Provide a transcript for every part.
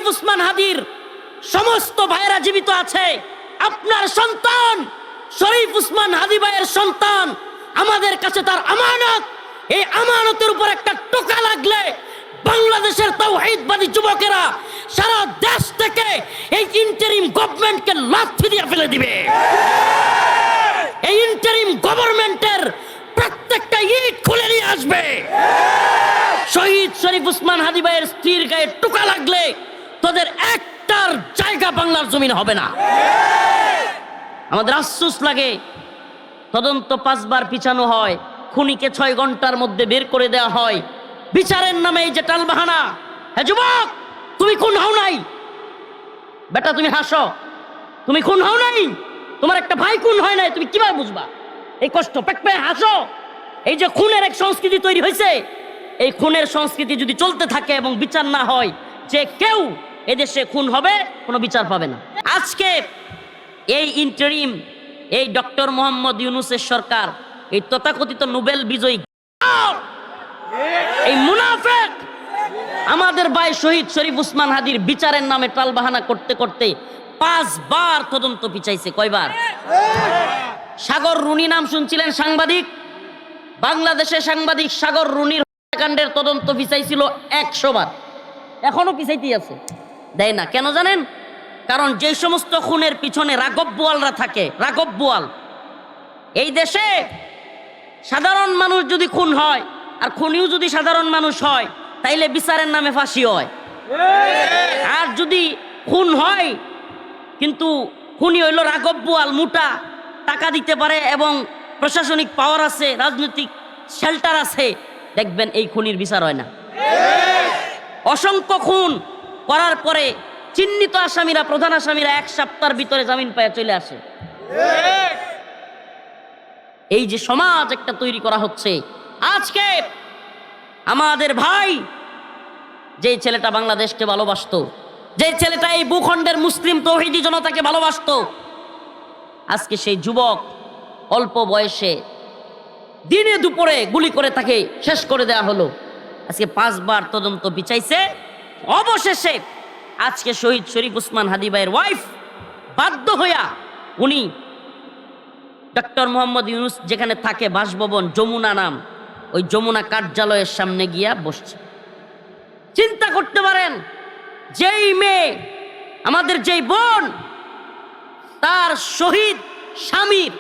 শরীফ উসমান হাদির সমস্ত ভাইয়েরা জীবিত আছে। আপনার সন্তান শরীফ উসমান হাদি ভাইয়ের সন্তান আমাদের কাছে তার আমানত। এই আমানতের উপর একটা টোকা লাগলে বাংলাদেশের তাওহীদবাদী যুবকেরা সারা দেশ থেকে এই ইন্টারিম গভর্নমেন্টকে লাথি দিয়ে ফেলে দিবে। এই ইন্টারিম গভর্নমেন্টের প্রত্যেকটা ইট খুলে নিয়ে আসবে। শহীদ শরীফ উসমান হাদি ভাইয়ের স্ত্রীর গায়ে টোকা লাগলে তোদের একটার জায়গা বাংলার জমিন হবে না। আমাদের আফসোস লাগে, তদন্ত 5 বার পিছানো হয়, খুনিকে 6 ঘন্টার মধ্যে বের করে দেওয়া হয় বিচারের নামে। এই যে টালবাহানা, হ্যাঁ যুবক তুমি খুন হও নাই, বেটা তুমি হাসো, তুমি খুন হও নাই, তোমার একটা ভাই খুন হয় নাই, তুমি কিভাবে বুঝবা এই কষ্ট? পেয়ে হাসো। এই যে খুনের এক সংস্কৃতি তৈরি হয়েছে, এই খুনের সংস্কৃতি যদি চলতে থাকে এবং বিচার না হয়, যে কেউ এদেশে খুন হবে কোনো বিচার পাবে না। আজকে এই ইন্টারিম এই ডক্টর মোহাম্মদ ইউনূসের সরকার, এই তথাকথিত নোবেল বিজয়ী এই মুনাফিক আমাদের ভাই শহীদ শরীফ উসমান হাদির বিচারের নামে টালবাহানা করতে করতে 5 বার তদন্ত পিছাইছে। কয়বার? সাগর রুনি নাম শুনছিলেন, সাংবাদিক, বাংলাদেশের সাংবাদিক সাগর রুনির হত্যাকাণ্ডের তদন্ত পিছাইছিল 100 বার, এখনো পিছাইতেই আছে, দেয় না। কেন জানেন? কারণ যে সমস্ত খুনের পিছনে রাঘব বোয়ালরা থাকে, রাঘব বোয়াল, এই দেশে সাধারণ মানুষ যদি খুন হয় আর খুনিও যদি সাধারণ মানুষ হয় তাইলে বিচারের নামে ফাঁসি হয়। আর যদি খুন হয় কিন্তু খুনি হইল রাঘব বোয়াল, মোটা টাকা দিতে পারে এবং প্রশাসনিক পাওয়ার আছে, রাজনৈতিক শেল্টার আছে, দেখবেন এই খুনির বিচার হয় না। অসংখ্য খুন করার পরে চিহ্নিত আসামিরা, প্রধান আসামিরা 1 সপ্তাহের ভিতরে জামিন পায় চলে আসে। এই যে সমাজ একটা তৈরি করা হচ্ছে, আজকে আমাদের ভাই, যে ছেলেটা বাংলাদেশকে ভালোবাসতো, যে ছেলেটা এই ভূখণ্ডের মুসলিম তৌহিদি জনতাকে ভালোবাসতো, আজকে সেই যুবক অল্প বয়সে দিনে দুপুরে গুলি করে তাকে শেষ করে দেওয়া হলো। আজকে 5 বার তদন্ত পিছাইছে, অবশেষে আজকে শহীদ শরীফ উসমান হাদি ভাইয়ের ওয়াইফ বাধ্য হইয়া, উনি ডক্টর মোহাম্মদ ইউনূস যেখানে থাকে বাসভবন যমুনা নাম, ওই যমুনা কার্যালয়ের সামনে গিয়া বসছে। চিন্তা করতে পারেন, যেই মেয়ে, আমাদের যেই বোন, তার শহীদ স্বামীর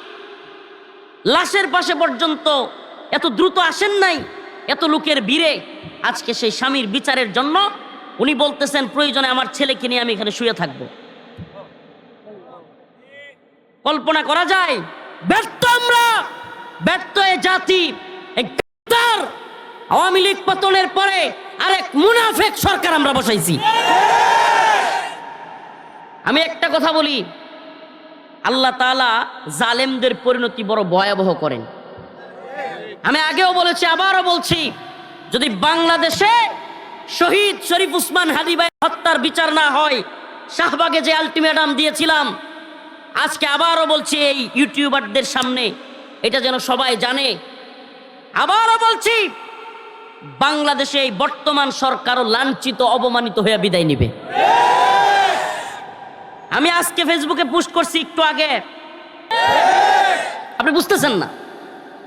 লাশের পাশে পর্যন্ত এত দ্রুত আসেন নাই, এত লোকের ভিড়ে। আজকে সেই স্বামীর বিচারের জন্য উনি বলতেছেন প্রয়োজনে আমার ছেলেকে নিয়ে আমি এখানে শুয়ে থাকবো। কল্পনা করা যায়? ব্যর্থ আমরা, ব্যর্থ এ জাতি। আওয়ামী লীগ পতনের পরে আরেক মুনাফিক সরকার আমরা বসাইছি। আমি একটা কথা বলি, আল্লাহ তাআলা জালেমদের পরিণতি বড় ভয়াবহ করেন। আমি আগেও বলেছি, আবারও বলছি, যদি বাংলাদেশে শহীদ শরীফ উসমান হাদি ভাই হত্যার বিচার না হয়, শাহবাগে যে আলটিমেটাম দিয়েছিলাম, আজকে আবারও বলছি এই ইউটিউবারদের সামনে, এটা যেন সবাই জানে। আবারও বলছি, বাংলাদেশে এই বর্তমান সরকারও লাঞ্ছিত, অপমানিত হয়ে বিদায় নিবে। আমি আজকে ফেসবুকে পোস্ট করছি একটু আগে, আপনি বুঝতেছেন না,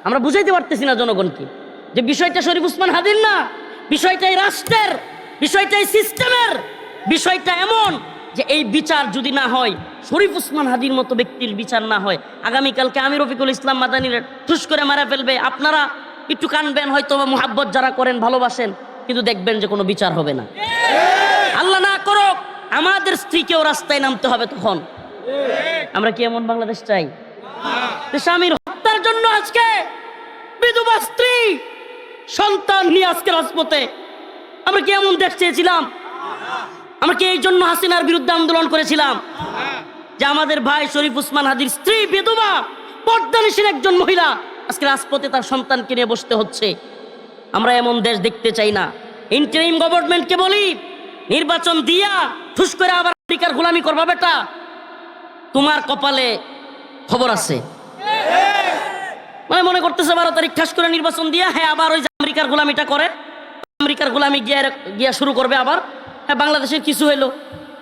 আমরা বুঝাইতে পারতেছি না জনগণকে যে বিষয়টা শরীফ উসমান হাদির না, বিষয়টা এই রাষ্ট্রের, বিষয়টা এই সিস্টেমের, বিষয়টা এমন যে এই বিচার যদি না হয়, শরীফ উসমান হাদির মতো ব্যক্তির বিচার না হয়, আগামীকালকে আমি রফিকুল ইসলাম মাদানির ঠুস করে মারা ফেলবে। আপনারা একটু কানবেন, হয়তো মুহাব্বত যারা করেন, ভালোবাসেন, কিন্তু দেখবেন যে কোনো বিচার হবে না। আল্লাহ না করুক আমাদের স্ত্রীকেও রাস্তায় নামতে হবে। তখন আমরা কি এমন বাংলাদেশ চাই? স্বামীর হত্যার জন্য আজকে বিধবা স্ত্রী সন্তান নিয়ে আজকে রাজপথে, আমরা কি এমন দেশ চেয়েছিলাম? আমরা কি এই জন্য হাসিনার বিরুদ্ধে আন্দোলন করেছিলাম যে আমাদের ভাই শরীফ উসমান হাদির স্ত্রী বিধবা পর্দানিশীল একজন মহিলা আজকে রাজপথে তার সন্তানকে নিয়ে বসতে হচ্ছে? আমরা এমন দেশ দেখতে চাই না। ইন্টারিম গভর্নমেন্টকে বলি, নির্বাচন দিয়া ঠুস করে আবার আমেরিকার গোলামি করবা বেটা, তোমার কপালে খবর আছে। মানে মনে করতেছে 12 তারিখ ঠাস করে নির্বাচন দিয়া, হ্যাঁ আবার ওই যে আমেরিকার গোলামিটা করে, আমেরিকার গোলামি গিয়া শুরু করবে আবার। হ্যাঁ বাংলাদেশের কিছু হইলো,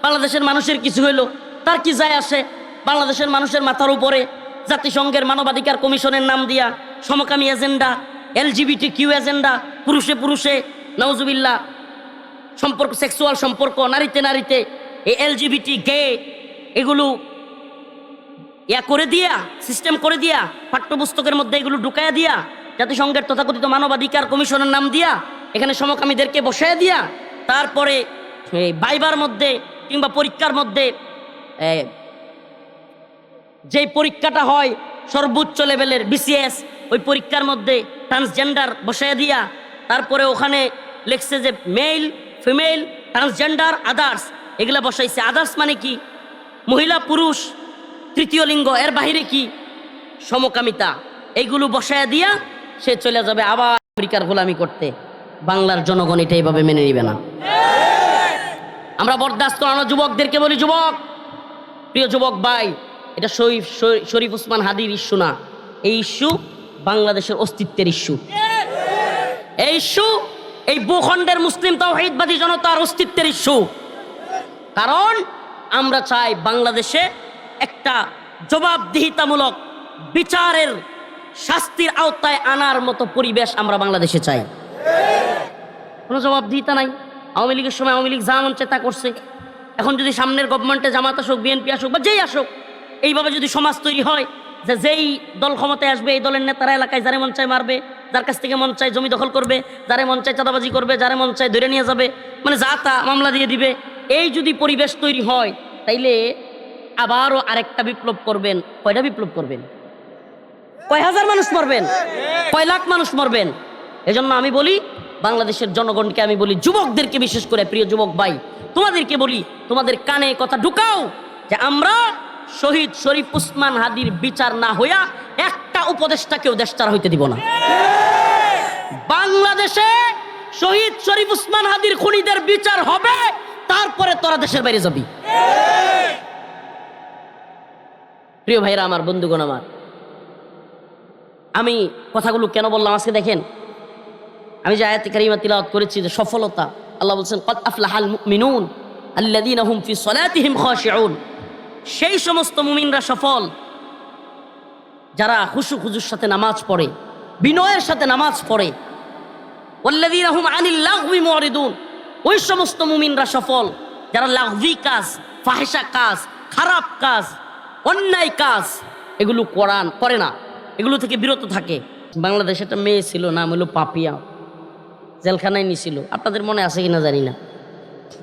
বাংলাদেশের মানুষের কিছু হইলো, তার কি যায় আসে? বাংলাদেশের মানুষের মাথার উপরে জাতিসংঘের মানবাধিকার কমিশনের নাম দিয়া সমকামী এজেন্ডা, LGBTQ এজেন্ডা, পুরুষে পুরুষে নাউজুবিল্লাহ সম্পর্ক, সেক্সুয়াল সম্পর্ক, নারীতে নারীতে, এই LGBT গে এগুলো করে দিয়া, সিস্টেম করে দিয়া, পাঠ্যপুস্তকের মধ্যে এগুলো ঢুকাইয়া দিয়া, জাতিসংঘের তথাকথিত মানবাধিকার কমিশনের নাম দিয়া এখানে সমকামীদেরকে বসাইয়া দিয়া, তারপরে ভাইবার মধ্যে কিংবা পরীক্ষার মধ্যে যেই পরীক্ষাটা হয় সর্বোচ্চ লেভেলের BCS, ওই পরীক্ষার মধ্যে ট্রান্সজেন্ডার বসাইয়া দিয়া, তারপরে ওখানে লেখছে যে মেল, ফিমেল, ট্রান্সজেন্ডার, আদার্স, এগুলা বসাইছে। আদার্স মানে কি? মহিলা, পুরুষ, তৃতীয় লিঙ্গ, এর বাহিরে কি? সমকামিতা। এইগুলো বসায়া দিয়া সে চলে যাবে আবার আমেরিকার গোলামি করতে। বাংলার জনগণ এটা এইভাবে মেনে নিবে না। আমরা বরদাস্ত করানো যুবকদেরকে বলি, যুবক, প্রিয় যুবক ভাই, এটা শরীফ উসমান হাদির ইস্যু না, এই ইস্যু বাংলাদেশের অস্তিত্বের ইস্যু। এই ইস্যু এই ভূখণ্ডের মুসলিম তাওহীদবাদী জনতার অস্তিত্বের ইস্যু। কারণ আমরা চাই বাংলাদেশে একটা জবাবদিহিতামূলক বিচারের, শাস্তির আওতায় আনার মতো পরিবেশ আমরা বাংলাদেশে চাই। কোনো জবাবদিহিতা নাই। আওয়ামী লীগের সময় আওয়ামী লীগ যা মন চায় তা করছে। এখন যদি সামনের গভর্নমেন্টে জামাত আসুক, বিএনপি আসুক বা যেই আসুক, এইভাবে যদি সমাজ তৈরি হয় যে যেই দল ক্ষমতায় আসবে এই দলের নেতারা এলাকায় যারে মন চায় মারবে, যার কাছ থেকে মন চায় জমি দখল করবে, যারে মন চায় চাঁদাবাজি করবে, যারে মন চায় ধরে নিয়ে যাবে, মানে যা তা মামলা দিয়ে দিবে, এই যদি পরিবেশ তৈরি হয় তাইলে আবারও আরেকটা বিপ্লব করবেন। কয়টা বিপ্লব করবেন? কয় হাজার মানুষ মরবেন, কয় লাখ মানুষ মরবেন। এজন্য আমি বলি বাংলাদেশের জনগণকে, আমি বলি যুবকদেরকে, বিশেষ করে প্রিয় যুবক ভাই, তোমাদেরকে বলি, তোমাদের কানে কথা ঢুকাও যে আমরা শহীদ শরীফ উসমান হাদির বিচার না হইয়া একটা উপদেষ্টাকেও দেশচার হইতে দিব না। বাংলাদেশে শহীদ শরীফ উসমান হাদির খুনিদের বিচার হবে, তারপরে তোরা দেশের বাইরে যাবি। প্রিয় ভাইরা আমার, বন্ধুগণ আমার, আমি কথাগুলো কেন বললাম আজকে দেখেন, আমি যে আয়াতে কারিমা তিলাওয়াত করেছি যে সফলতা, আল্লাহ বলছেন ক্বাদ আফলাহাল মুমিনুন আল্লাযীনা হুম ফি সলাতিহিম খাশিউন, সেই সমস্ত মুমিনরা সফল যারা খুশু খুজুর সাথে নামাজ পড়ে, বিনয়ের সাথে নামাজ পড়ে। ওয়াল্লাযীনা হুম আনিল লাগবি মুরিদুন, ওই সমস্ত মুমিনরা সফল যারা লাগবি কাজ, ফাহিশা কাজ, খারাপ কাজ, অন্যায় কাজ এগুলো করে না, এগুলো থেকে বিরত থাকে। বাংলাদেশে একটা মেয়ে ছিল, নাম হলো পাপিয়া, জেলখানায় নিয়েছিল। আপনাদের মনে আছে কিনা জানি না,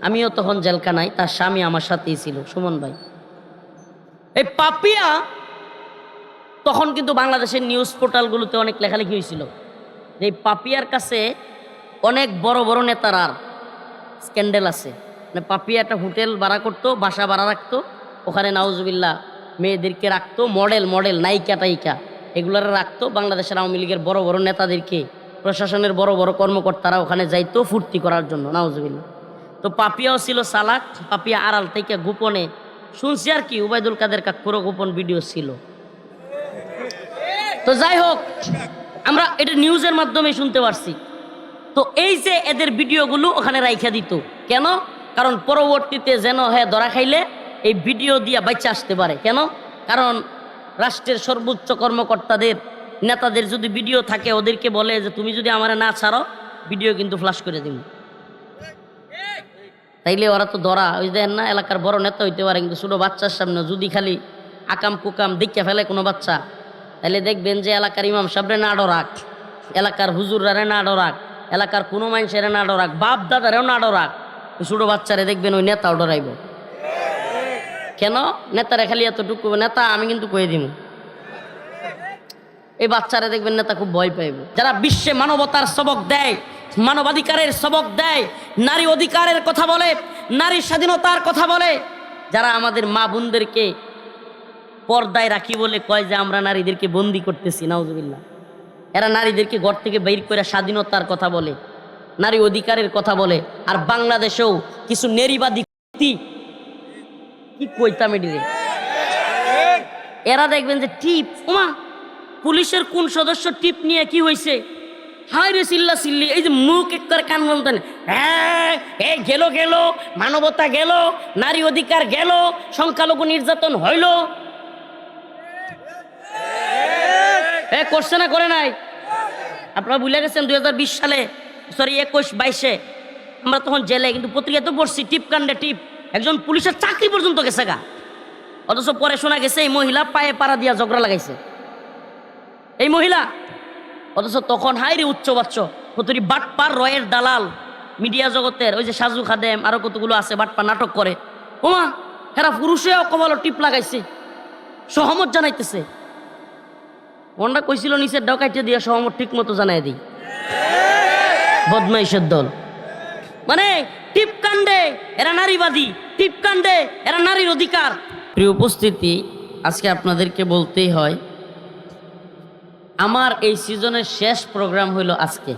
আমিও তখন জেলখানায়, তার স্বামী আমার সাথেই ছিল, সুমন ভাই। এই পাপিয়া তখন কিন্তু বাংলাদেশের নিউজ পোর্টালগুলোতে অনেক লেখালেখি হয়েছিল যে এই পাপিয়ার কাছে অনেক বড় বড় নেতারার স্ক্যান্ডেল আছে। মানে পাপিয়া একটা হোটেল ভাড়া করতো, বাসা ভাড়া রাখতো, ওখানে নাউজুবিল্লাহ মেয়েদেরকে রাখতো, মডেল নায়িকা টাইকা এগুলার রাখতো। বাংলাদেশের আওয়ামী লীগের বড় বড় নেতাদেরকে, প্রশাসনের বড় বড় কর্মকর্তারা ওখানে যাইতো ফুর্তি করার জন্য, নাউজুবিল্লাহ। তো পাপিয়াও ছিল চালাক। পাপিয়া আড়াল থেকে গোপনে শুনছি আর কি, উবাইদুল কাদের কাকুরও গোপন ভিডিও ছিল। তো যাই হোক, আমরা এটা নিউজের মাধ্যমে শুনতে পারছি। তো এই যে এদের ভিডিওগুলো ওখানে রাইখা দিত কেন? কারণ পরবর্তীতে যেন ধরা খাইলে এই ভিডিও দিয়া বাচ্চা আসতে পারে। কেন? কারণ রাষ্ট্রের সর্বোচ্চ কর্মকর্তাদের, নেতাদের যদি ভিডিও থাকে, ওদেরকে বলে যে তুমি যদি আমারে না ছাড়ো ভিডিও কিন্তু ফ্লাশ করে দিব। তাইলে ওরা তো ধরা, ওই দেখেন না, এলাকার বড় নেতা হইতে পারে, কিন্তু ছোটো বাচ্চার সামনে যদি খালি আকাম কুকাম দেখে ফেলে কোনো বাচ্চা, তাহলে দেখবেন যে এলাকার ইমাম সাহেবরে না ডরাক, এলাকার হুজুররারে না ডরাক, এলাকার কোনো মানুষের না ডরাক, বাপ দাদারেও না ডরাক, ছোটো বাচ্চারে দেখবেন ওই নেতাও ডরাইব। কেন? নেতারে খালি এতটুকু, নেতা আমি কিন্তু কয়ে দিব, এই বাচ্চারা দেখবেন নেতা খুব ভয় পাইব। যারা বিশ্বে মানবতার সবক দেয়, মানবাধিকারের সবক দেয়, নারী অধিকারের কথা বলে, নারী স্বাধীনতার কথা বলে, যারা আমাদের মা বোনদেরকে পর্দায় রাখি বলে কয় যে আমরা নারীদেরকে বন্দি করতেছি, নাউজুবিল্লাহ, এরা নারীদেরকে ঘর থেকে বের করে স্বাধীনতার কথা বলে, নারী অধিকারের কথা বলে। আর বাংলাদেশেও কিছু নারীবাদী কি কইতাম এটি, এরা দেখবেন যে টিপ, ওমা পুলিশের কোন সদস্য টিপ নিয়ে কি হয়েছে, হাই রে চিল্লা চিল্লি, এই যে মুখ এক করে কান বন্ধ, হ্যাঁ এই গেল গেল, মানবতা গেল, নারী অধিকার গেল, সংখ্যালঘু নির্যাতন হইল। করছে না, করে নাই? আপনারা ভুলে গেছেন 2020 সালে, সরি 21-22-এ আমরা তখন জেলে, কিন্তু পত্রিকা তো পড়ছি টিপ কাণ্ডে টিপ, একজন পুলিশের চাকরি পর্যন্ত গেছে গা। অথচ পরে শোনা গেছে এই মহিলা পায়ে পাড়া দিয়া ঝগড়া লাগাইছে এই মহিলা। অথচ তখন হাইরে উচ্চ বাচ্চ কতরি বাটপার রয়ের দালাল মিডিয়া জগতের, ওই যে সাজু খাদেম আরো কতগুলো আছে বাটপার নাটক করে, ওমা হেরা পুরুষেও কমালো টিপ লাগাইছে, সহমত জানাইতেছে। মনটা কইছিল নিচের ডকাইতে দিয়া সহমত ঠিক মতো জানাই দিই, বদমাইশের দল। মানে টিপ কাণ্ডে এরা নারীবাদী, টিপ কাণ্ডে এরা নারীর অধিকার। প্রিয় উপস্থিতি, আজকে আপনাদেরকে বলতেই হয়, আমার এই সিজনের শেষ প্রোগ্রাম হইল আজকে।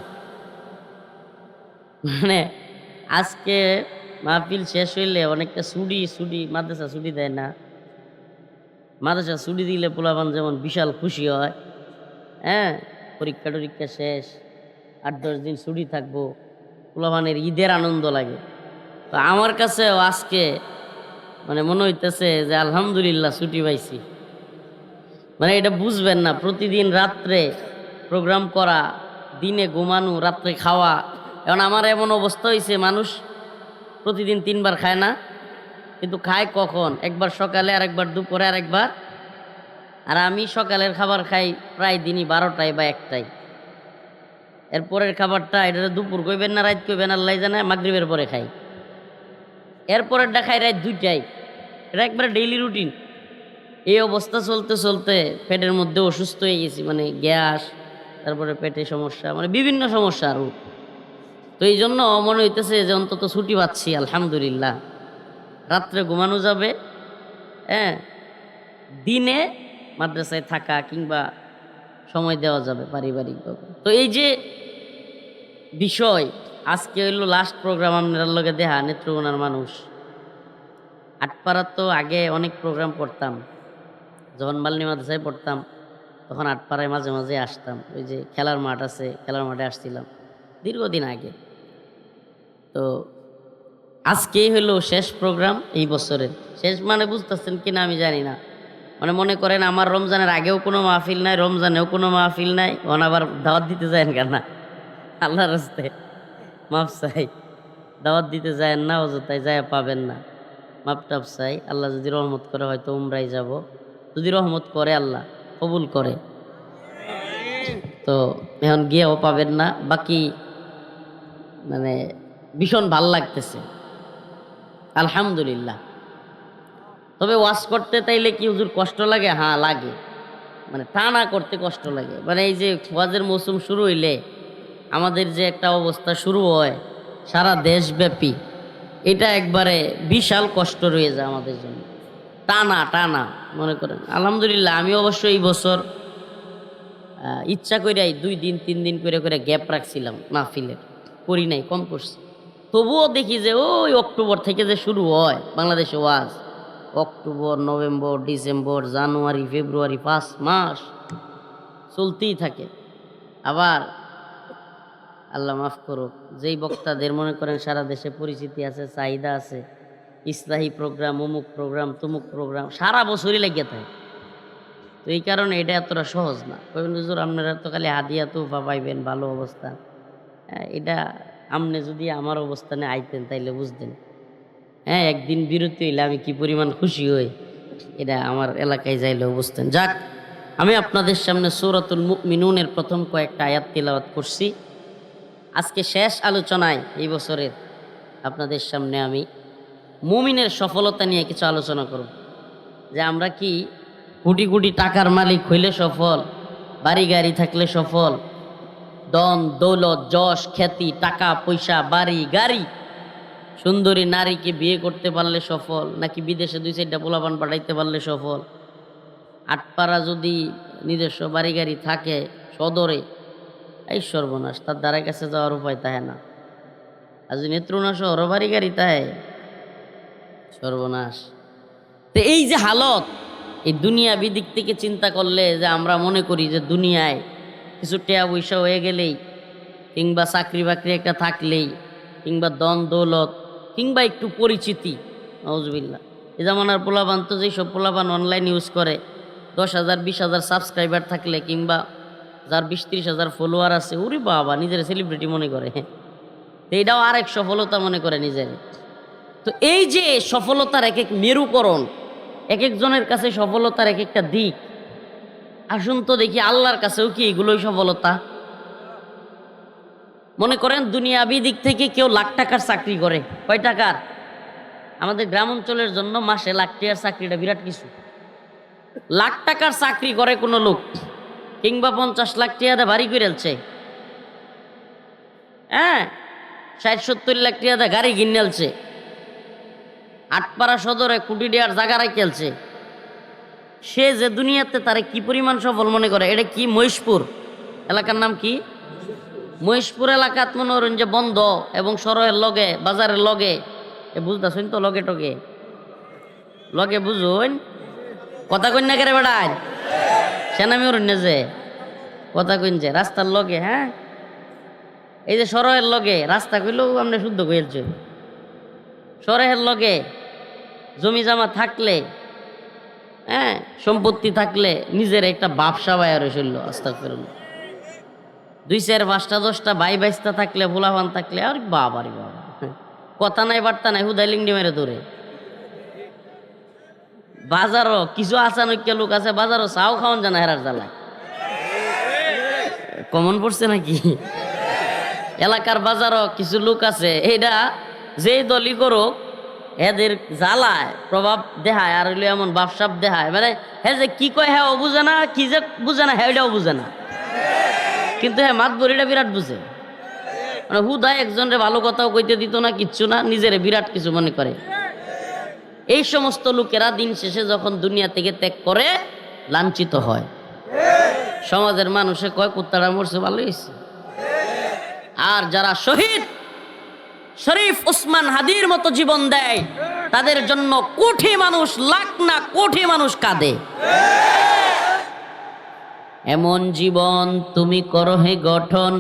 মানে আজকে মাহফিল শেষ হইলে অনেকটা ছুটি মাদ্রাসা ছুটি দেয় না, মাদ্রাসা ছুটি দিলে পোলাপান যেমন বিশাল খুশি হয়, হ্যাঁ পরীক্ষা টরীক্ষা শেষ, 8-10 দিন ছুটি থাকবো, পোলাপানের ঈদের আনন্দ লাগে। তো আমার কাছেও আজকে মানে মনে হইতেছে যে আলহামদুলিল্লাহ ছুটি পাইছি। মানে এটা বুঝবেন না, প্রতিদিন রাত্রে প্রোগ্রাম করা, দিনে ঘুমানো, রাত্রে খাওয়া। এখন আমার এমন অবস্থা হয়েছে, মানুষ প্রতিদিন 3 বার খায় না, কিন্তু খায় কখন? একবার সকালে, আর একবার দুপুরে, আর একবার। আর আমি সকালের খাবার খাই প্রায় দিনই 12টায় বা 1টায়। এরপরের খাবারটা এটা দুপুর কইবেন না রাত কইবেন আল্লাহ জানে, মাগরিবের পরে খাই। এরপরেরটা খাই রাত 2টায়। এটা একবারে ডেইলি রুটিন। এই অবস্থা চলতে চলতে পেটের মধ্যে অসুস্থ হয়ে গেছি, মানে গ্যাস, তারপরে পেটে সমস্যা, মানে বিভিন্ন সমস্যা আরও। তো এই জন্য মনে হইতেছে যে অন্তত ছুটি পাচ্ছি আলহামদুলিল্লাহ। রাত্রে ঘুমানো যাবে, হ্যাঁ দিনে মাদ্রাসায় থাকা কিংবা সময় দেওয়া যাবে পারিবারিকভাবে। তো এই যে বিষয়, আজকে হইলো লাস্ট প্রোগ্রাম আপনার লগে দেখা, নেত্রকোনার মানুষ। আটপাড়ার তো আগে অনেক প্রোগ্রাম করতাম, যখন বালনি মাদ্রাসায় পড়তাম তখন আটপাড়ায় মাঝে মাঝে আসতাম, ওই যে খেলার মাঠ আছে, খেলার মাঠে আসছিলাম দীর্ঘদিন আগে। তো আজকেই হলো শেষ প্রোগ্রাম এই বছরের। শেষ মানে বুঝতেছেন কিনা আমি জানি না, মানে মনে করেন আমার রমজানের আগেও কোনো মাহফিল নাই, রমজানেও কোনো মাহফিল নাই, ওন আবার দাওয়াত দিতে যায়েন কেন না? আল্লাহর রাস্তায় মাফ চাই, দাওয়াত দিতে যায়েন না, অযথায় যায় পাবেন না। মাপ টাপ চাই, আল্লাহ যদি রহমত করে হয়তো উমরাই যাব, যদি রহমত করে আল্লাহ কবুল করে, তো এখন গিয়েও পাবেন না। বাকি মানে ভীষণ ভাল লাগতেছে আলহামদুলিল্লাহ। তবে ওয়াজ করতে তাইলে কি হুজুর কষ্ট লাগে? হ্যাঁ লাগে, মানে টানা করতে কষ্ট লাগে। মানে এই যে ওয়াজের মৌসুম শুরু হইলে আমাদের যে একটা অবস্থা শুরু হয় সারা দেশব্যাপী, এটা একবারে বিশাল কষ্ট রয়ে যায় আমাদের জন্য, টানা টানা মনে করেন। আলহামদুলিল্লাহ আমি অবশ্য এই বছর ইচ্ছা কইরাই 2 দিন 3 দিন করে করে গ্যাপ রাখছিলাম মাহফিলের, করি নাই, কম করছি। তবুও দেখি যে ওই অক্টোবর থেকে যে শুরু হয় বাংলাদেশে ওয়াজ, অক্টোবর, নভেম্বর, ডিসেম্বর, জানুয়ারি, ফেব্রুয়ারি, 5 মাস চলতেই থাকে। আবার আল্লাহ মাফ করুক, যেই বক্তাদের মনে করেন সারা দেশে পরিচিতি আছে, চাহিদা আছে, ইসলাহি প্রোগ্রাম, অমুক প্রোগ্রাম, তমুক প্রোগ্রাম সারা বছরই লেগে থাকে। তো এই কারণে এটা এতটা সহজ না। কইবেন হুজুর আপনারা তো খালি হাদিয়া তোফা পাইবেন, ভালো অবস্থান, এটা আপনি যদি আমার অবস্থানে আইতেন তাইলে বুঝতেন। হ্যাঁ একদিন বিরতি হইলে আমি কি পরিমাণ খুশি হই, এটা আমার এলাকায় যাইলেও বুঝতেন। যাক, আমি আপনাদের সামনে সূরাতুল মুমিনুনের প্রথম কয়েকটা আয়াত তিলাওয়াত করছি। আজকে শেষ আলোচনায় এই বছরের আপনাদের সামনে আমি মুমিনের সফলতা নিয়ে কিছু আলোচনা করব। যে আমরা কি কোটি কোটি টাকার মালিক হইলে সফল, বাড়ি গাড়ি থাকলে সফল, ধন দৌলত যশ খ্যাতি টাকা পয়সা বাড়ি গাড়ি সুন্দরী নারীকে বিয়ে করতে পারলে সফল, নাকি বিদেশে 2-4টা পোলাপান পাঠাইতে পারলে সফল? আটপাড়া যদি নিজস্ব বাড়ি গাড়ি থাকে সদরে, এই সর্বনাশ, তার দ্বারাই কাছে যাওয়ার উপায় তাহে না। আর যদি নেত্রকোনা শহর বাড়ি গাড়ি তাহে, সর্বনাশ। তো এই যে হালত, এই দুনিয়া বিদিক থেকে চিন্তা করলে যে আমরা মনে করি যে দুনিয়ায় কিছু টেয়া পয়সা হয়ে গেলেই কিংবা চাকরি বাকরি একটা থাকলেই, কিংবা দন দৌলত, কিংবা একটু পরিচিতি, নওয়াজবিল্লাহ। এই জামানার পোলাপান তো যেসব পোলাপান অনলাইন ইউজ করে, 10,000 20,000 সাবস্ক্রাইবার থাকলে, কিংবা যার 20-30,000 ফলোয়ার আছে, ওরে বাবা নিজের সেলিব্রিটি মনে করে। তো এটাও আরেক সফলতা মনে করে নিজের। তো এই যে সফলতার এক এক মেরুকরণ, এক একজনের কাছে সফলতার এক একটা দিক। আসুন তো দেখি আল্লাহর কাছেও কি এগুলোই সফলতা? মনে করেন দুনিয়াবি দিক থেকে কেউ লাখ টাকার চাকরি করে, কয় টাকার? আমাদের গ্রাম অঞ্চলের জন্য মাসে লাখ টাকার চাকরিটা বিরাট কিছু। লাখ টাকার চাকরি করে কোনো লোক, কিংবা 50 লাখ টাকা বাড়ি করেছে, হ্যাঁ, 60-70 লাখ টাকা গাড়ি কিনেছে, আটপাড়া সদরে কোটি টাকার জায়গা রাখেছে। সে যে দুনিয়াতে তারে কি পরিমাণ সফল মনে করে? এটা কি মহেশপুর এলাকার নাম কি? মহেশপুর এলাকাত মনে করেন যে বন্ধ এবং সরয়ের লগে, বাজারের লগে, বুঝতেছেন তো, লগে টগে লগে, বুঝুন কথা কইন না কেরে বেড়ায় সেনামি ওর যে কথা কইন যে রাস্তার লগে, হ্যাঁ, এই যে সরয়ের লগে রাস্তা কইলেও আপনি শুদ্ধ কইলছে। সরয়ের লগে জমি জমা থাকলে, হ্যাঁ, সম্পত্তি থাকলে নিজের একটা ব্যবসা বায়ার হইল, আস্তাগফিরুল্লাহ। 2-4-5-10টা ভাই বাইস্তা থাকলে, ভোলাভান থাকলে, আর বাবা রে বাবা, কথা নাই বার্তা নাই, হুদাই লিংডি মেরে ধরে। বাজারও কিছু আচানক লোক আছে, বাজারও চাও খাওয়ান জানা হেরার জ্বালায়। কমন পড়ছে নাকি? এলাকার বাজারও কিছু লোক আছে, এইটা যেই দলই করুক এদের জ্বালায় প্রভাব দেখায়, আর হইলে এমন বাপসাপ দেখায়, মানে হ্যাঁ যে কি কয় হ্যাঁ ও বুঝে না, কি যে বুঝে না হ্যাঁ ওইটাও বুঝে না, কিন্তু হ্যাঁ মাত বলিটা বিরাট বুঝে। মানে হুদায় একজনের ভালো কথাও কইতে দিত না, কিচ্ছু না, নিজেরে বিরাট কিছু মনে করে। এই সমস্ত লোকেরা দিন শেষে যখন দুনিয়া থেকে ত্যাগ করে লাঞ্ছিত হয়। সমাজের মানুষে কয় কুত্তাটা মরছে, ভালো হয়েছে। আর যারা শহীদ শরীফ উসমান হাদির মতো জীবন দেয়, তাদের জন্য কোটি মানুষ, লাখ না কোটি মানুষ কাঁদে। এমন জীবন তুমি করো হে গঠন,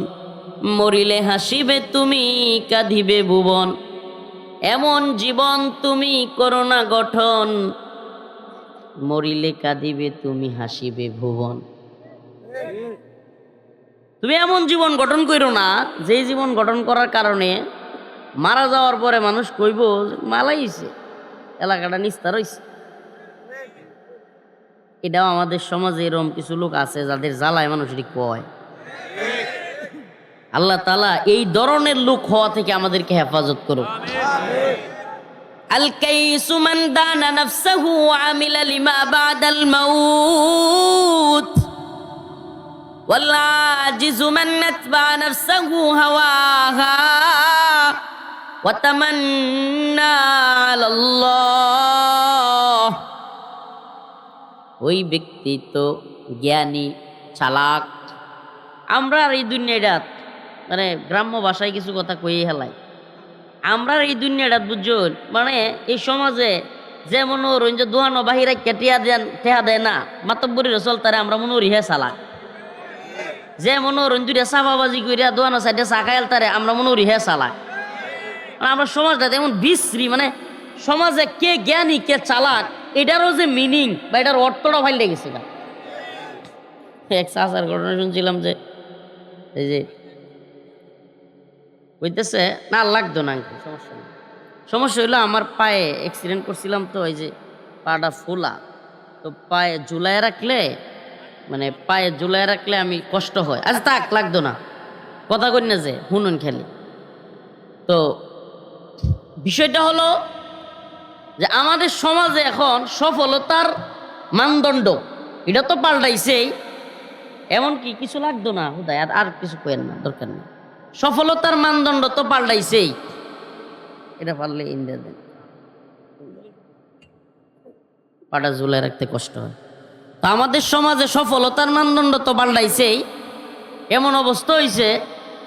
মরিলে হাসিবে তুমি, কাঁদিবে ভুবন। এমন জীবন তুমি করো না গঠন, মরিলে কাঁদিবে তুমি, হাসিবে ভুবন। তুমি এমন জীবন গঠন করো না, যে জীবন গঠন করার কারণে মারা যাওয়ার পরে মানুষ কইব মালাইছে, এলাকাটা নিস্তার হইছে। এটাও আমাদের সমাজে এরকম কিছু লোক আছে যাদের জ্বালায় মানুষ এটি কয়। আল্লাহ তাআলা এই ধরনের লোক হওয়া থেকে আমাদেরকে হেফাজত করুক। আল কাইসু মান দানা নাফসাহু ওয়া আমিলা লিমা বাদাল মাউত, ওয়াল আজিজু মান নাতবা নাফসাহু হাওয়াহা ওয়া তামান্না আলাল্লাহ। ওই ব্যক্তি তো জ্ঞানী, চালাক। আমরা এই দুনিয়াটা, মানে গ্রাম্য ভাষায় কিছু কথা কইয়ে হেলাই, আমরা এই দুনিয়াটা বুঝুন, মানে এই সমাজে যে মনে হরুন যে দোহানো বাহিরে টেহা দেয় না, মাতব্বরি রসল তারে আমরা মনে করি হ্যাঁ চালাক। যে মনে হরুন দুইটা চাপাবাজি করিয়া দোহানো সাইডে চা খাইল তারে আমরা মনে করি হ্যাঁ চালাক। আমরা সমাজটা এমন বিশ্রী, মানে সমাজে কে জ্ঞানী কে চালাক এটারও যে মিনিং বা এটার অর্থটা ভাই লেগেছে। এক চাচার ঘটনা শুনছিলাম যে এই যে কইতেছে না লাগতো না, সমস্যা নেই, সমস্যা হইলো আমার পায়ে অ্যাক্সিডেন্ট করছিলাম, তো এই যে পাটা ফোলা, তো পায়ে ঝুলায় রাখলে, মানে পায়ে ঝুলায় রাখলে আমি কষ্ট হয়। আচ্ছা তাক লাগতো না, কথা কই না যে শুনুন খেলি। তো বিষয়টা হলো যে আমাদের সমাজে এখন সফলতার মানদণ্ড এটা তো পাল্টাইছেই, এমনকি কিছু লাগতো না হুদায়, আর কিছু কেন না, দরকার নেই। সফলতার মানদণ্ড তো পাল্টাইছেই, এটা পারলে ইন্ডিয়া দেন, পাটা ঝুলাই রাখতে কষ্ট হয়। তো আমাদের সমাজে সফলতার মানদণ্ড তো পাল্টাইছেই, এমন অবস্থা হয়েছে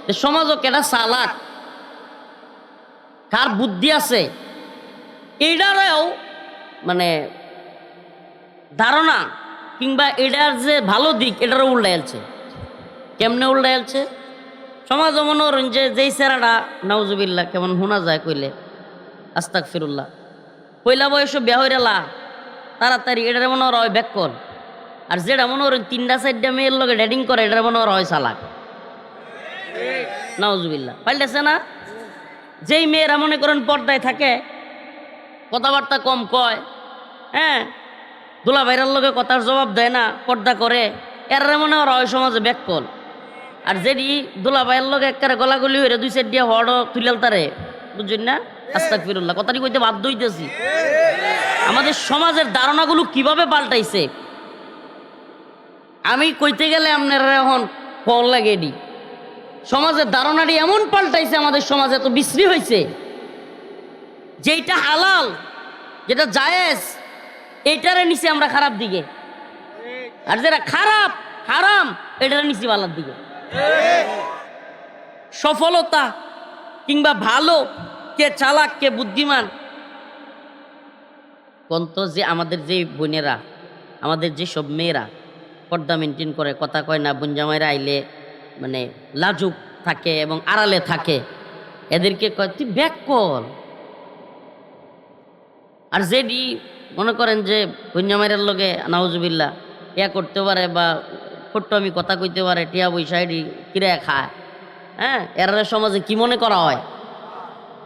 যে সমাজও কেটা চালাক, কার বুদ্ধি আছে এটারও মানে ধারণা কিংবা এটার যে ভালো দিক এটারও উল্টাইলছে। কেমনে উল্টাইলছে? সমাজ মনে করেন যে যেই চেহারাটা নাউজুবিল্লাহ কেমন শোনা যায় কইলে আস্তাগফিরুল্লাহ পয়লা বয়সে বিয়া হইরালা তাড়াতাড়ি এটার মনে হয় ব্যাককল, আর যেটা মনে করেন 3টা-4টা মেয়ের লগে ডেটিং করে এটার মনে হয় চালাক। নাউজুবিল্লাহ পাল্টেছে না? যেই মেয়েরা মনে করেন পর্দায় থাকে, কথাবার্তা কম কয়, হ্যাঁ, দুলা ভাইরার লগে কথার জবাব দেয় না, পর্দা করে, এর মনে হয় সমাজে ব্যাককল। আর যেটি দুলা ভাইয়ের লগে একেবারে গলাগলি হয়ে 2-4 দিয়া হড় তুলাল তারে, বুঝছেন না? আস্তাগফিরুল্লাহ কথাটি কইতে বাধ্য হইতেছি। আমাদের সমাজের ধারণাগুলো কিভাবে পাল্টাইছে আমি কইতে গেলে আপনারা এখন ফল লাগে। এডি সমাজের ধারণাটি এমন পাল্টাইছে, আমাদের সমাজ এত বিশ্রী হয়েছে, যেটা হালাল, যেটা জায়েজ, এইটারে নিচে আমরা খারাপ দিকে, আর যেটা খারাপ হারাম এটারে নিচে ভালোর দিকে। সফলতা কিংবা ভালো, কে চালাক কে বুদ্ধিমান, কন্ত যে আমাদের যে বোনেরা, আমাদের যে সব মেয়েরা পর্দা মেনটেন করে, কথা কয় না, বোনজামাইরা আইলে মানে লাজুক থাকে এবং আড়ালে থাকে, এদেরকে কয় তুই ব্যাক কল। আর যেডি মনে করেন যে বোনজামাইরের লগে নাউজুবিল্লাহ ইয়া করতে পারে বা ছোট্ট আমি কথা কইতে পারে, টিয়া বৈশা এডি কিরে খায়, হ্যাঁ, এর সমাজে কি মনে করা হয়?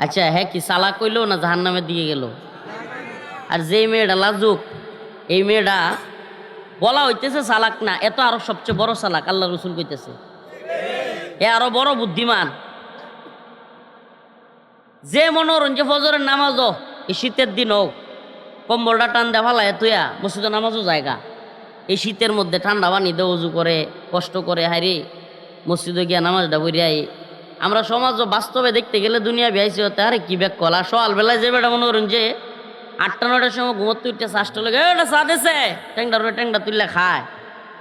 আচ্ছা হ্যাঁ, কি চালাক কইলো না জাহান্নামের দিকে গেল? আর যেই মেয়েটা লাজুক, এই মেয়েটা বলা হইতেছে চালাক না, এত আরো সবচেয়ে বড় চালাক। আল্লাহ রসুল কইতেছে এ আরো বড় বুদ্ধিমান। যে মনোরঞ্জন যে ফজরের নামাজও এই শীতের দিন হোক কম্বলটা টান দেওয়া ফালায় তুইয়া মসজিদে নামাজও জায়গা, এই শীতের মধ্যে ঠান্ডা পানি দিয়ে উজু করে কষ্ট করে হাইরে মসজিদে গিয়া নামাজটা বইরাই। আমরা সমাজও বাস্তবে দেখতে গেলে দুনিয়া বিয়াইছে হতে, আরে কি ব্যাক কল। আর সকালবেলায় যে বেটা মনে করেন যে 8টা-9টার সময় ঘুমোতে উঠতে চাষটা লেগে ওটা চা দিছে, ট্যাংটা তুললে খায়,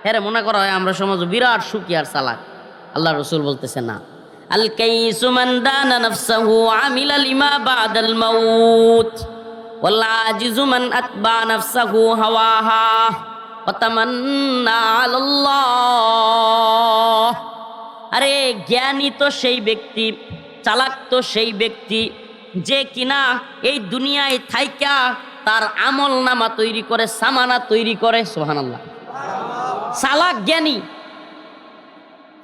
হ্যাঁ মনে করা হয় আমরা সমাজ বিরাট সুখী আর চালাক। আল্লাহ রসুল বলতেছে না, আল কাইসু মান দানা নাফসাহু আমিলা লিমা বাদাল মাউত ওয়াল আজিজু মান আতবা নাফসাহু হাওয়াহা ওয়া তামান্না আলাল্লাহ। আরে জ্ঞানী তো সেই ব্যক্তি, চালাক তো সেই ব্যক্তি যে কিনা এই দুনিয়ায় থাইকা তার আমল নামা তৈরি করে, সামানা তৈরি করে। সুবহানাল্লাহ। চালাক জ্ঞানী,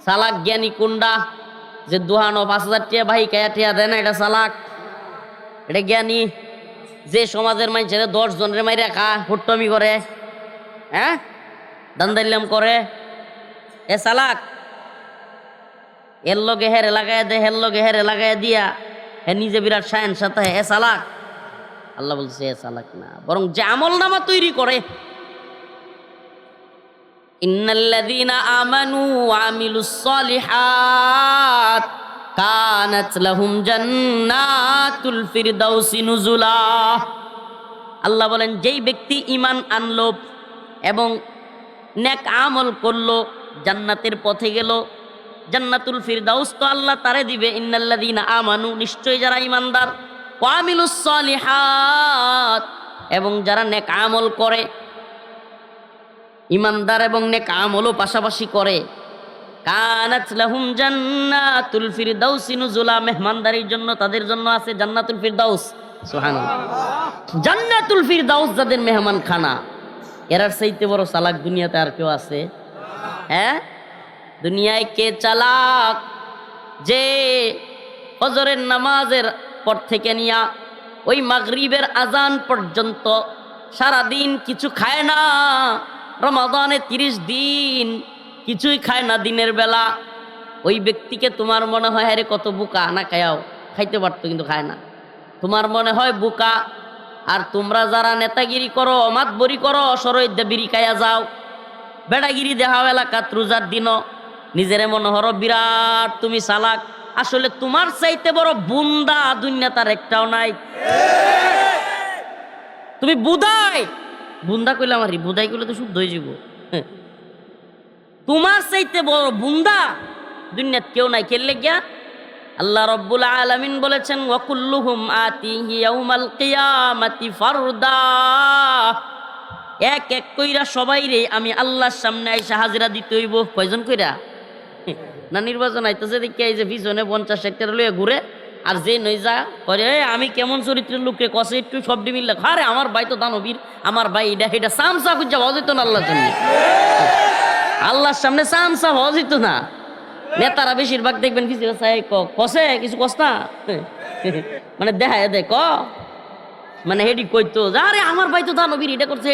চালাক জ্ঞানী কোনটা? যে 5,000 টাকা ভাই কায়া টিয়া দেয় না, এটা চালাক, এটা জ্ঞানী। যে সমাজের মানুষের 10 জনের মাইরে খায়, হুট্টমি করে, হ্যাঁ দান্দাইলাম করে, এ চালাক। এর লগে হেরে লাগাই দেয়, হের লগে হেরে লাগাই দিয়া হে নিজে বিরাট শায়েন সাথে, এ চালাক। আল্লাহ বলছে এ চালাক না, বরং যে আমল নামা তৈরি করে। ইন্নাল্লাযীনা আমানু ওয়া আমিলুস সালিহাত কানাত লাহুম জান্নাতুল ফিরদাউসি নুজুলা। আল্লাহ বলেন যেই ব্যক্তি ঈমান আনলো এবং নেক আমল করলো, জান্নাতের পথে গেল, জান্নাতুল ফিরদাউস তো আল্লাহ তারে দিবে। ইন্নাল্লাযীনা আমানু, নিশ্চয় যারা ঈমানদার, ওয়া আমিলুস সালিহাত, এবং যারা নেক আমল করে, ঈমানদার এবং নেক আমলও পাশাপাশি করে, কানাত লাহুম জান্নাতুল ফিরদাউসি নুজুলা, মেহমানদারির জন্য তাদের জন্য আছে জান্নাতুল ফিরদাউস। সুবহানাল্লাহ। জান্নাতুল ফিরদাউস যাদের মেহমান খানা, এরার চাইতে বড় চালাক দুনিয়াতে আর কেউ আছে? হ্যাঁ, দুনিয়ায় কে চালাক? যে ফজরের নামাজের পর থেকে নিয়া ওই মাগরিবের আজান পর্যন্ত সারাদিন কিছু খায় না, রমাদানে 30 দিন কিছুই খায় না দিনের বেলা। ওই ব্যক্তিকে তোমার মনে হয় আরে কত বোকা, না খায়াও, খাইতে পারতো কিন্তু খায় না, তোমার মনে হয় বোকা। আর তোমরা যারা নেতাগিরি করো, মাতবরি করো, সরইদ্যা বিড়ি খাইয়া যাও, বেড়াগিরি দেখাও এলাকাত রোজার দিনও, নিজেরে মনে হরো বিরাট তুমি চালাক। আসলে তোমার চাইতে বড় বুন্দা দুনিয়া তার একটাও নাই। তুমি বুদাই, বুন্দা কইলে আমার বুদাই কইলে তো শুদ্ধ হয়ে যাব। তোমার চাইতে বড় বুন্দা দুনিয়াত কেউ নাই। খেললে গিয়া আল্লাহ রব্বুল আলামিন বলেছেন ওয়া কুল্লুহুম আতিহি ইয়াউমাল কিয়ামাতি ফারদা, এক এক কইরা সবাই রে আমি আল্লাহর সামনে আইসা হাজিরা দিতে হইব। কয়জন কইরা? না নির্বাচন আইতেছে দেখি এই যে পিছনে 50-60 লইয়া ঘুরে আর যে নই যা করে আমি কেমন চরিত্রের লোককে কষে একটু সবটি মিললে আরে আমার ভাই তো দানবীর, আমার ভাই এটা সামসা খুঁজা হওয়া যেত না আল্লাহর জন্য, আল্লাহর সামনে সামসা হওয়া যেত না। নেতারা বেশিরভাগ দেখবেন কিছু কষে কিছু কষ না মানে দেখা দেখ মানে হেডি কইতো আরে আমার ভাই তো দানবীর, এটা করছে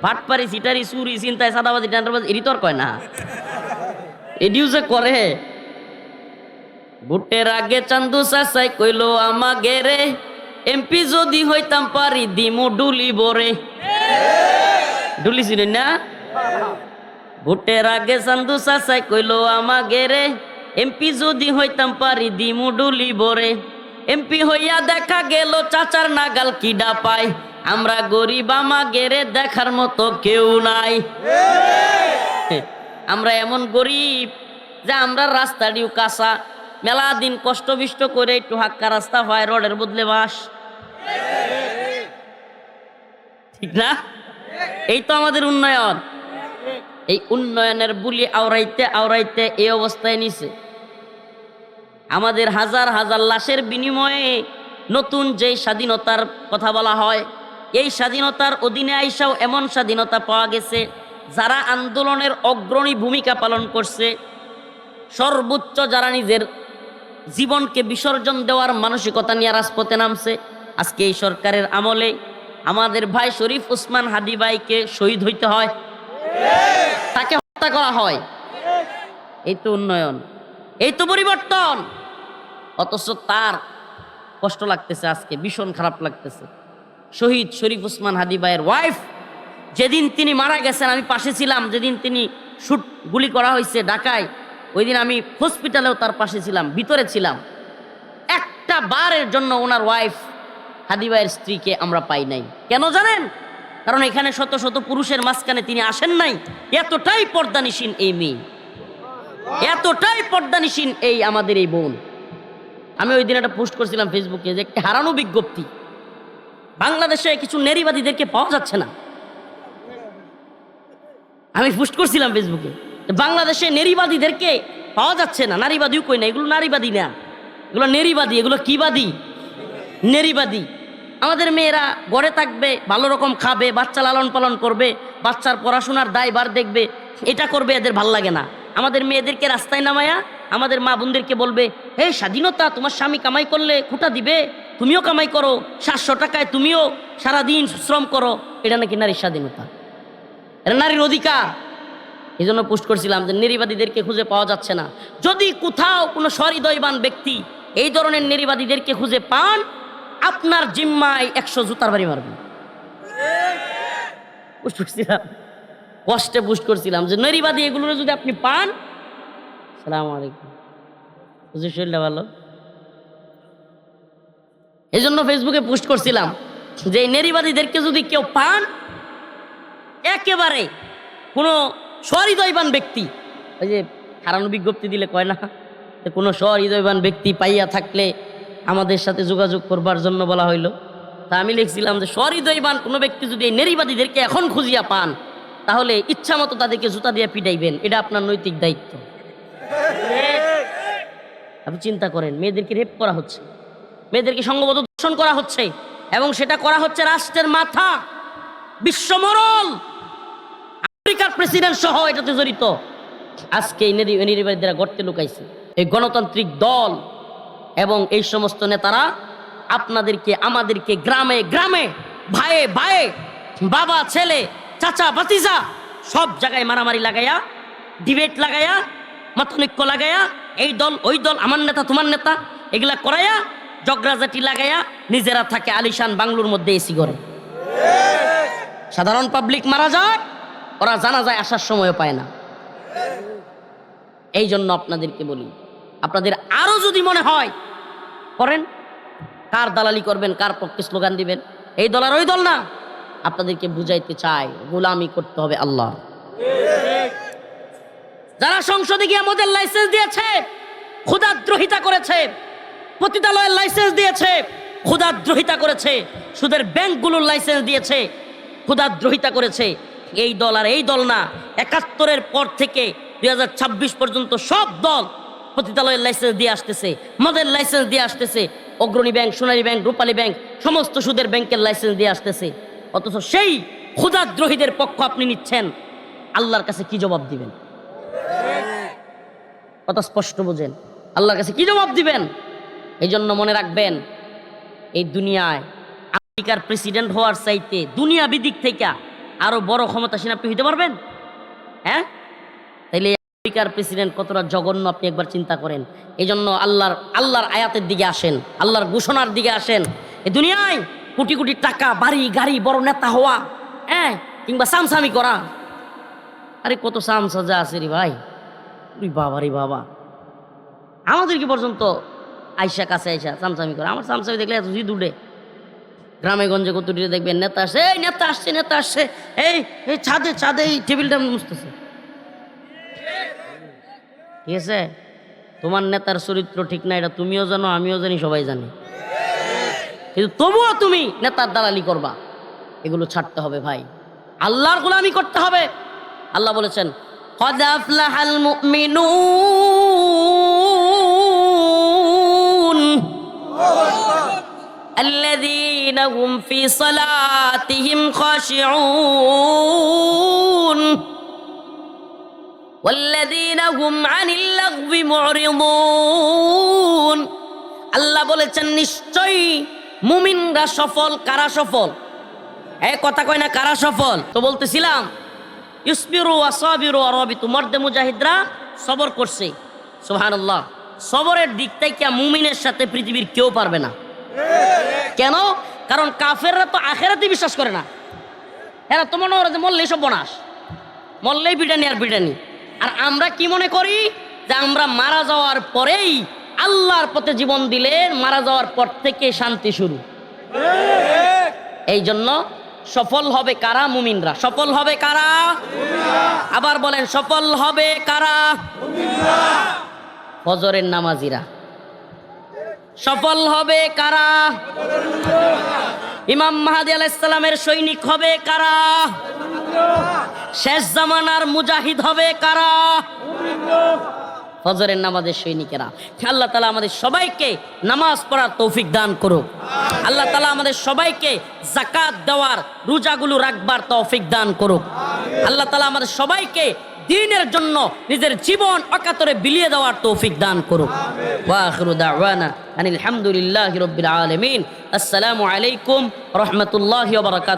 ভাটপারি সিটারি চুরি চিন্তায় সাদাবাজি টেন্ডারবাজি এটি তোর কয় না, এডিও যে করে। ভোটের আগে চান্দু চাচাই কইলো আমাগে রে এমপি যদি হইতাম পারি দিমু ডুলি বরে, ডুলি ছিলেন না? ভোটের আগে চান্দু চাচাই কইলো আমাগে রে এমপি যদি হইতাম পারি দিমু ডুলি বরে, এমপি হইয়া দেখা গেল চাচার নাগাল কিডা পায়, আমরা গরিব আমাগে রে দেখার মতো কেউ নাই। আমরা এমন গরিব যে আমরা রাস্তাটিও কাঁচা, মেলা দিন কষ্ট বিষ্ট করে একটু হাক্কা রাস্তা হয়, রোডের বদলে বাস, ঠিক না? এই তো আমাদের উন্নয়ন। এই উন্নয়নের বুলি আওড়াইতে আওড়াইতে এই অবস্থায় নিছে। আমাদের হাজার হাজার লাশের বিনিময়ে নতুন যেই স্বাধীনতার কথা বলা হয়, এই স্বাধীনতার অধীনে আইসাও এমন স্বাধীনতা পাওয়া গেছে যারা আন্দোলনের অগ্রণী ভূমিকা পালন করছে, সর্বোচ্চ যারা নিজের জীবনকে বিসর্জন দেওয়ার মানসিকতা নিয়ে রাজপথে নামছে, আজকে এই সরকারের আমলে আমাদের ভাই শরীফ ওসমান হাদি ভাইকে শহীদ হইতে হয়, তাকে হত্যা করা হয়। এই তো উন্নয়ন, এই তো পরিবর্তন। অথচ তার কষ্ট লাগতেছে, আজকে ভীষণ খারাপ লাগতেছে। শহীদ শরীফ ওসমান হাদি ভাইয়ের ওয়াইফ, যেদিন তিনি মারা গেছেন আমি পাশে ছিলাম, যেদিন তিনি গুলি করা হয়েছে ঢাকায়, ওই দিন আমি হসপিটালেও তার পাশে ছিলাম, ভিতরে ছিলাম। একটা বারের জন্য ওনার ওয়াইফ হাদি ভাইয়ের স্ত্রীকে আমরা পাই নাই। কেন জানেন? কারণ এখানে শত শত পুরুষের মাঝখানে তিনি আসেন নাই। এতটাই পর্দানিসীন এই মেয়ে, এতটাই পর্দানিসীন এই আমাদের এই বোন। আমি ওই দিন একটা পোস্ট করছিলাম ফেসবুকে যে একটা হারানো বিজ্ঞপ্তি, বাংলাদেশে কিছু নারীবাদীদেরকে পাওয়া যাচ্ছে না। আমি পোস্ট করছিলাম ফেসবুকে, বাংলাদেশে নারীবাদীদেরকে পাওয়া যাচ্ছে না। নারীবাদীও কই না, এগুলো নারীবাদী না, এগুলো নারীবাদী। এগুলো কি বাদী? নারীবাদী। আমাদের মেয়েরা ঘরে থাকবে, ভালো রকম খাবে, বাচ্চা লালন পালন করবে, বাচ্চার পড়াশোনার দায়ভার দেখবে, এটা করবে, এদের ভাল লাগে না। আমাদের মেয়েদেরকে রাস্তায় নামায়া আমাদের মা বোনদেরকে বলবে, হে স্বাধীনতা, তোমার স্বামী কামাই করলে খুঁটা দিবে, তুমিও কামাই করো, 700 টাকায় তুমিও সারাদিন শ্রম করো। এটা নাকি নারীর স্বাধীনতা, এটা নারীর অধিকার। এই জন্য পোস্ট করছিলাম যে নারীবাদীদেরকে খুঁজে পাওয়া যাচ্ছে না। যদি কোথাও কোনো সহৃদয়বান ব্যক্তি এই ধরনের নারীবাদীদেরকে খুঁজে পান, আপনার জিম্মায় 100 জুতার বাড়ি মারবেন। পোস্ট করছিলাম, কষ্টে পোস্ট করছিলাম যে নারীবাদী এগুলো যদি আপনি পান, সালাম আলাইকুম, শরীরটা ভালো। এই জন্য ফেসবুকে পোস্ট করছিলাম যে এই নারীবাদীদেরকে যদি কেউ পান, একেবারে কোনো সহৃদয়বান ব্যক্তি, ওই যে হারানো বিজ্ঞপ্তি দিলে কয় না, কোনো সহৃদয়বান ব্যক্তি পাইয়া থাকলে আমাদের সাথে যোগাযোগ করবার জন্য বলা হইল। তা আমি লিখছিলাম যে সহৃদয়বান কোনো ব্যক্তি যদি এই নারীবাদীদেরকে এখন খুঁজিয়া পান, তাহলে ইচ্ছা মতো তাদেরকে জুতা দিয়ে পিটাইবেন, এটা আপনার নৈতিক দায়িত্ব। আপনি চিন্তা করেন, মেয়েদেরকে রেপ করা হচ্ছে, মেয়েদেরকে সংঘবদ্ধ ধর্ষণ করা হচ্ছে, এবং সেটা করা হচ্ছে রাষ্ট্রের মাথা, বিশ্বমরল, আমেরিকার প্রেসিডেন্ট সহ এটাতে জড়িত। আজকে এই নারীবাদীরা গর্তে লুকাইছে। এই গণতান্ত্রিক দল এবং এই সমস্ত নেতারা আপনাদেরকে, আমাদেরকে গ্রামে গ্রামে, ভাইয়ে ভাইয়ে, বাবা ছেলে, চাচা ভাতিজা, সব জায়গায় মারামারি লাগাইয়া, ডিবেট লাগাইয়া, মতনৈক্য লাগাইয়া, এই দল ওই দল, আমার নেতা তোমার নেতা, এগুলা করাইয়া, জগরাজাটি লাগাইয়া নিজেরা থাকে আলিশান বাংলোর মধ্যে এসি করে। সাধারণ পাবলিক মারা যায়, ওরা জানা যায় আসার সময় পায় না। এই জন্য আপনাদেরকে বলি, আপনাদের আরো যদি মনে হয় করেন, কার দালালি করবেন, কার পক্ষে স্লোগান দিবেন, এই দল আর ওই দল না, আপনাদেরকে বুঝাইতে চাই গোলামি করতে হবে আল্লাহ। যারা সংসদে গিয়ে আমাদের লাইসেন্স দিয়েছে, ক্ষুধাদ্রোহিতা করেছে, পতিতালয়ের লাইসেন্স দিয়েছে, ক্ষুধাদ্রোহিতা করেছে, সুদের ব্যাংকগুলোর লাইসেন্স দিয়েছে, ক্ষুধাদ্রোহিতা করেছে, এই দল আর এই দল না, 71-এর পর থেকে 2026 পর্যন্ত সব দল পতিতালয়ের লাইসেন্স দিয়ে আসতেছে, মদের লাইসেন্স দিয়ে আসতেছে, অগ্রণী ব্যাংক, সোনালী ব্যাংক, রূপালী ব্যাংক, সমস্ত সুদের ব্যাংকের লাইসেন্স দিয়ে আসতেছে। অথচ সেই ক্ষুধাদ্রোহীদের পক্ষ আপনি নিচ্ছেন, আল্লাহর কাছে কি জবাব দিবেন? কথা স্পষ্ট বোঝেন, আল্লাহর কাছে কি জবাব দিবেন? এই জন্য মনে রাখবেন, এই দুনিয়ায় আমেরিকার প্রেসিডেন্ট হওয়ার চাইতে দুনিয়াবি দিক থেকে আরো বড় ক্ষমতাসীন আপনি হইতে পারবেন? হ্যাঁ, তাইলে আমেরিকার প্রেসিডেন্ট কতটা জঘন্য আপনি একবার চিন্তা করেন। এই জন্য আল্লাহর আয়াতের দিকে আসেন, আল্লাহর ঘোষণার দিকে আসেন। এই দুনিয়ায় কোটি কোটি টাকা, বাড়ি গাড়ি, বড় নেতা হওয়া, হ্যাঁ, কিংবা সামসামি করা, আরে কত সামসাজা আছে রে ভাই, বাবা রে বাবা। আমাদেরকে পর্যন্ত আইসা কাছে আইসা সামসামি করে, আমার সামসামি দেখলে এত জিদ উঠে। গ্রামে গঞ্জে কত দেখবেন নেতা আসছে, এই নেতা আসছে, নেতা আসছে, এই এই ছাদে ছাদে এই টেবিলটা মুছতেছে। ঠিক আছে, তোমার নেতার চরিত্র ঠিক না, এটা তুমিও জানো, আমিও জানি, সবাই জানি, কিন্তু তবুও তুমি নেতার দালালি করবা। এগুলো ছাড়তে হবে ভাই, আল্লাহর গোলামি করতে হবে। আল্লাহ বলেছেন, قد أفلح المؤمنون الذين هم في صلاتهم خاشعون والذين هم عن اللغو معرضون। আল্লাহ বলেছেন, নিশ্চয়ই মুমিনরা সফল। কারা সফল? এই কথা কয় না, কারা সফল? তো বলতেছিলাম, ইসবিরু ওয়াসাবিরু ওয়ারাবিতু, মর্দে মুজাহিদরা সবর করছে। সুবহানাল্লাহ, সবরের দিক থেকে মুমিনের সাথে পৃথিবীর কেউ পারবে না। কেন? কারণ কাফেররা তো আখিরাতে বিশ্বাস করে না। এরা তো মনে করে যে মরলেই সব বনাশ, মরলেই পিটানি আর পিটানি। আর আমরা কি মনে করি যে আমরা মারা যাওয়ার পরেই আল্লাহর পথে জীবন দিলে মারা যাওয়ার পর থেকে শান্তি শুরু। এই জন্য সফল হবে কারা? মুমিনরা। সফল হবে কারা? আবার বলেন, সফল হবে কারা? ফজরের নামাজিরা। সফল হবে কারা? ইমাম মাহদী আলাইহিস সালামের সৈনিক হবে কারা? শেষ জামানার মুজাহিদ হবে কারা? ফজরের নামাজের সৈনিকেরা। আল্লাহ তাআলা আমাদের সবাইকে নামাজ পড়ার তৌফিক দান করুক। আল্লাহ তাআলা আমাদের সবাইকে যাকাত দেওয়ার, রোজাগুলো রাখবার তৌফিক দান করুক। আল্লাহ তাআলা আমাদের সবাইকে দ্বীনের জন্য নিজের জীবন অকাতরে বিলিয়ে দেওয়ার তৌফিক দান করুক। ওয়া আখিরু দাওয়ানা আনিল হামদুলিল্লাহি রাব্বিল আলামিন। আসসালামু আলাইকুম ওয়া রাহমাতুল্লাহি ওয়া বারাকাতুহু।